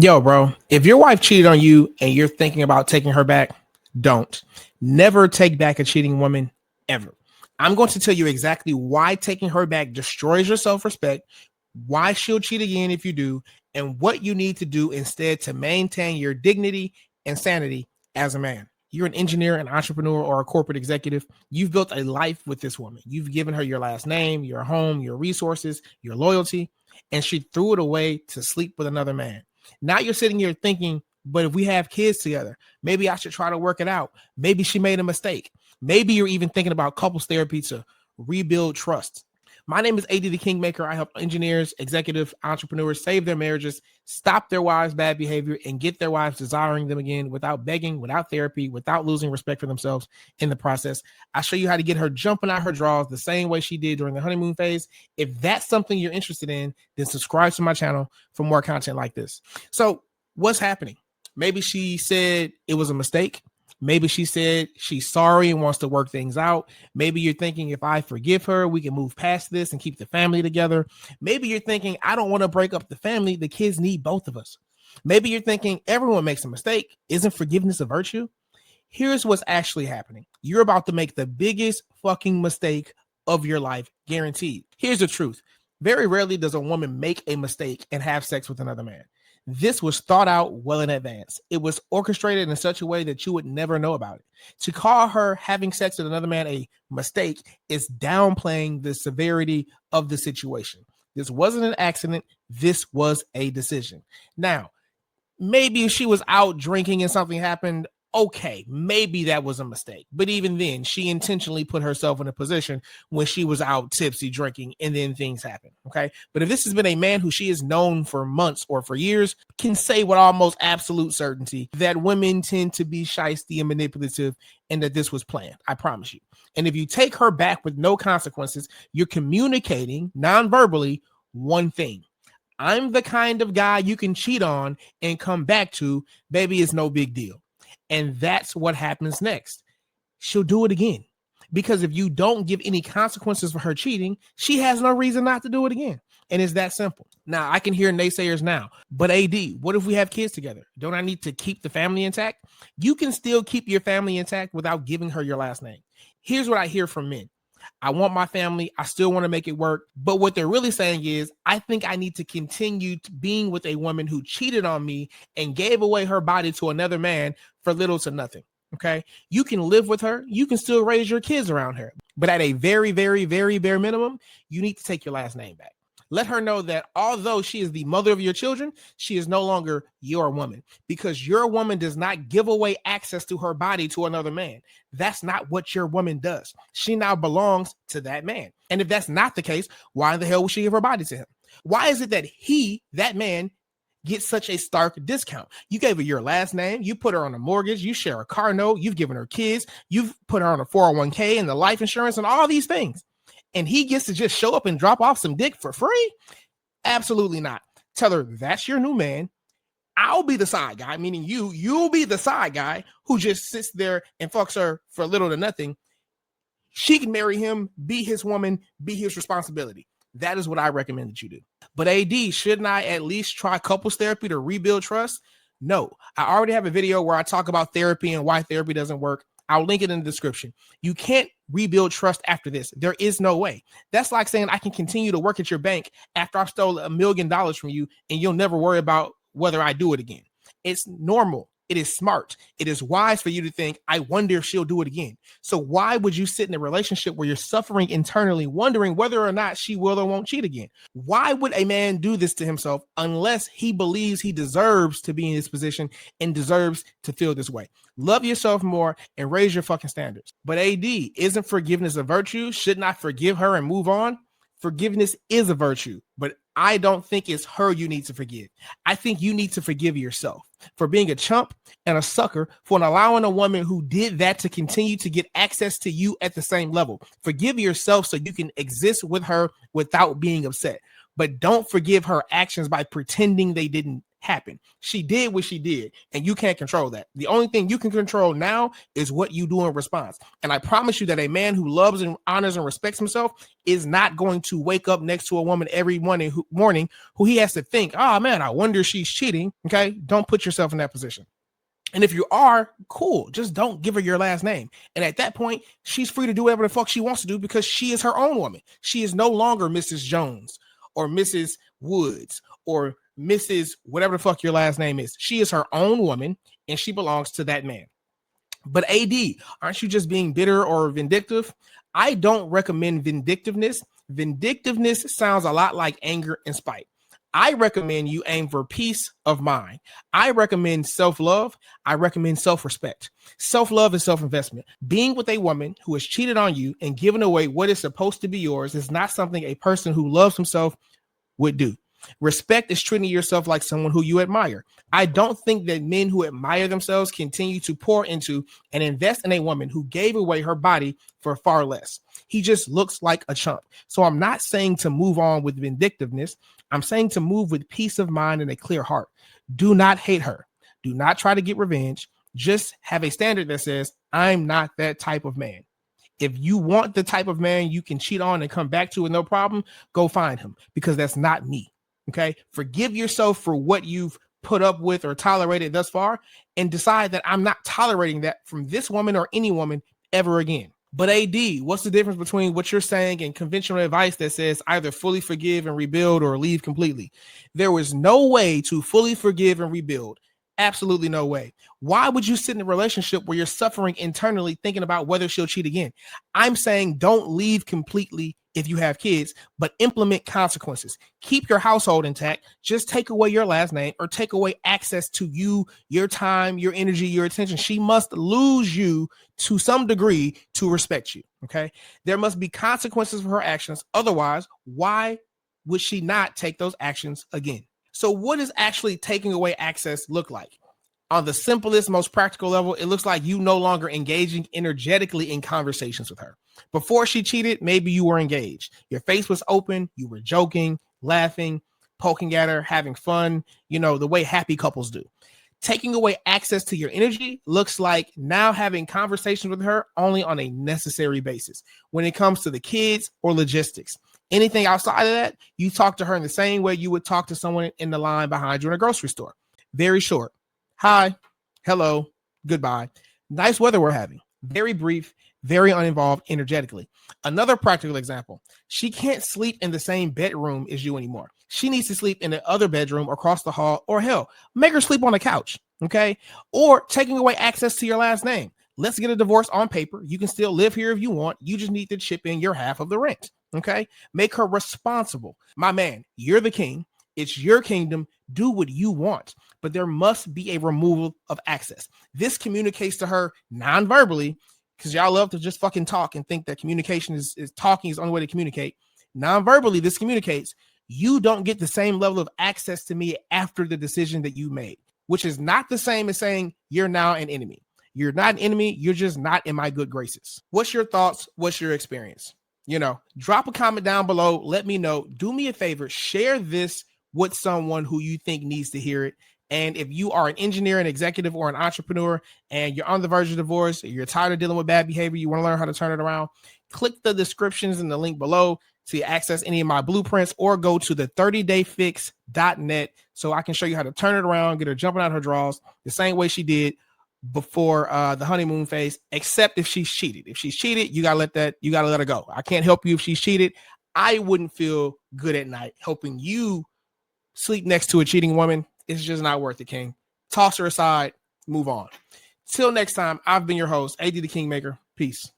Yo, bro, if your wife cheated on you and you're thinking about taking her back, don't. Never take back a cheating woman ever. I'm going to tell you exactly why taking her back destroys your self-respect, why she'll cheat again if you do, and what you need to do instead to maintain your dignity and sanity as a man. You're an engineer, an entrepreneur, or a corporate executive. You've built a life with this woman. You've given her your last name, your home, your resources, your loyalty, and she threw it away to sleep with another man. Now you're sitting here thinking, but if we have kids together, maybe I should try to work it out. Maybe she made a mistake. Maybe you're even thinking about couples therapy to rebuild trust. My name is AD the Kingmaker. I help engineers, executive entrepreneurs save their marriages, stop their wives' bad behavior, and get their wives desiring them again without begging, without therapy, without losing respect for themselves in the process. I show you how to get her jumping out her drawers the same way she did during the honeymoon phase. If that's something you're interested in, then subscribe to my channel for more content like this. So what's happening? Maybe she said it was a mistake. Maybe she said she's sorry and wants to work things out. Maybe you're thinking, if I forgive her, we can move past this and keep the family together. Maybe you're thinking, I don't want to break up the family. The kids need both of us. Maybe you're thinking, everyone makes a mistake. Isn't forgiveness a virtue? Here's what's actually happening. You're about to make the biggest fucking mistake of your life, guaranteed. Here's the truth. Very rarely does a woman make a mistake and have sex with another man. This was thought out well in advance. It was orchestrated in such a way that you would never know about it. To call her having sex with another man a mistake is downplaying the severity of the situation. This wasn't an accident. This was a decision. Now, maybe if she was out drinking and something happened, okay, maybe that was a mistake. But even then, she intentionally put herself in a position when she was out tipsy drinking and then things happen. Okay. But if this has been a man who she has known for months or for years, can say with almost absolute certainty that women tend to be shysty and manipulative and that this was planned. I promise you. And if you take her back with no consequences, you're communicating non-verbally one thing. I'm the kind of guy you can cheat on and come back to. Baby, it's no big deal. And that's what happens next. She'll do it again. Because if you don't give any consequences for her cheating, she has no reason not to do it again. And it's that simple. Now, I can hear naysayers now, but AD, what if we have kids together? Don't I need to keep the family intact? You can still keep your family intact without giving her your last name. Here's what I hear from men. I want my family. I still want to make it work. But what they're really saying is, I think I need to continue being with a woman who cheated on me and gave away her body to another man for little to nothing. Okay. You can live with her. You can still raise your kids around her. But at a very, very, very bare minimum, you need to take your last name back. Let her know that although she is the mother of your children, she is no longer your woman, because your woman does not give away access to her body to another man. That's not what your woman does. She now belongs to that man. And if that's not the case, why in the hell would she give her body to him? Why is it that that man, gets such a stark discount? You gave her your last name. You put her on a mortgage. You share a car note. You've given her kids. You've put her on a 401k and the life insurance and all these things. And he gets to just show up and drop off some dick for free? Absolutely not. Tell her that's your new man. I'll be the side guy, meaning you'll be the side guy who just sits there and fucks her for little to nothing. She can marry him, be his woman, be his responsibility. That is what I recommend that you do. But AD, shouldn't I at least try couples therapy to rebuild trust? No. I already have a video where I talk about therapy and why therapy doesn't work. I'll link it in the description. You can't rebuild trust after this. There is no way. That's like saying I can continue to work at your bank after I've stolen $1 million from you and you'll never worry about whether I do it again. It's normal. It is smart. It is wise for you to think, I wonder if she'll do it again. So why would you sit in a relationship where you're suffering internally, wondering whether or not she will or won't cheat again? Why would a man do this to himself unless he believes he deserves to be in this position and deserves to feel this way? Love yourself more and raise your fucking standards. But AD, isn't forgiveness a virtue? Shouldn't I forgive her and move on? Forgiveness is a virtue, but I don't think it's her you need to forgive. I think you need to forgive yourself for being a chump and a sucker for allowing a woman who did that to continue to get access to you at the same level. Forgive yourself so you can exist with her without being upset. But don't forgive her actions by pretending they didn't happened. She did what she did, and you can't control that. The only thing you can control now is what you do in response. And I promise you that a man who loves and honors and respects himself is not going to wake up next to a woman every morning who he has to think, oh man, I wonder if she's cheating. Okay, don't put yourself in that position. And if you are, cool, just don't give her your last name. And at that point, she's free to do whatever the fuck she wants to do because she is her own woman. She is no longer Mrs. Jones or Mrs. Woods or Mrs. whatever the fuck your last name is. She is her own woman and she belongs to that man. But AD, aren't you just being bitter or vindictive? I don't recommend vindictiveness. Vindictiveness sounds a lot like anger and spite. I recommend you aim for peace of mind. I recommend self-love. I recommend self-respect. Self-love is self-investment. Being with a woman who has cheated on you and given away what is supposed to be yours is not something a person who loves himself would do. Respect is treating yourself like someone who you admire. I don't think that men who admire themselves continue to pour into and invest in a woman who gave away her body for far less. He just looks like a chump. So I'm not saying to move on with vindictiveness. I'm saying to move with peace of mind and a clear heart. Do not hate her. Do not try to get revenge. Just have a standard that says, I'm not that type of man. If you want the type of man you can cheat on and come back to with no problem, go find him because that's not me. Okay. Forgive yourself for what you've put up with or tolerated thus far and decide that I'm not tolerating that from this woman or any woman ever again. But AD, what's the difference between what you're saying and conventional advice that says either fully forgive and rebuild or leave completely? There was no way to fully forgive and rebuild. Absolutely no way. Why would you sit in a relationship where you're suffering internally thinking about whether she'll cheat again? I'm saying don't leave completely if you have kids, but implement consequences. Keep your household intact. Just take away your last name or take away access to you, your time, your energy, your attention. She must lose you to some degree to respect you. Okay. There must be consequences for her actions. Otherwise, why would she not take those actions again? So what does actually taking away access look like? On the simplest, most practical level, it looks like you no longer engaging energetically in conversations with her. Before she cheated, maybe you were engaged. Your face was open. You were joking, laughing, poking at her, having fun, the way happy couples do. Taking away access to your energy looks like now having conversations with her only on a necessary basis. When it comes to the kids or logistics, anything outside of that, you talk to her in the same way you would talk to someone in the line behind you in a grocery store. Very short. Hi, hello, goodbye. Nice weather we're having. Very brief, very uninvolved energetically. Another practical example. She can't sleep in the same bedroom as you anymore. She needs to sleep in the other bedroom across the hall, or hell, make her sleep on the couch. Okay. Or taking away access to your last name. Let's get a divorce on paper. You can still live here if you want. You just need to chip in your half of the rent. Okay. Make her responsible. My man, you're the king. It's your kingdom. Do what you want. But there must be a removal of access. This communicates to her non-verbally, because y'all love to just fucking talk and think that communication is talking is the only way to communicate. Non-verbally, this communicates, you don't get the same level of access to me after the decision that you made, which is not the same as saying you're now an enemy. You're not an enemy. You're just not in my good graces. What's your thoughts? What's your experience? Drop a comment down below. Let me know. Do me a favor. Share this with someone who you think needs to hear it. And if you are an engineer, an executive, or an entrepreneur, and you're on the verge of divorce, or you're tired of dealing with bad behavior, you want to learn how to turn it around, click the descriptions in the link below to access any of my blueprints, or go to the 30dayfix.net so I can show you how to turn it around, get her jumping out her drawers the same way she did before the honeymoon phase, except if she's cheated. If she's cheated, you gotta let her go. I can't help you if she's cheated. I wouldn't feel good at night helping you sleep next to a cheating woman. It's just not worth it, King. Toss her aside, move on. Till next time, I've been your host, AD the Kingmaker. Peace.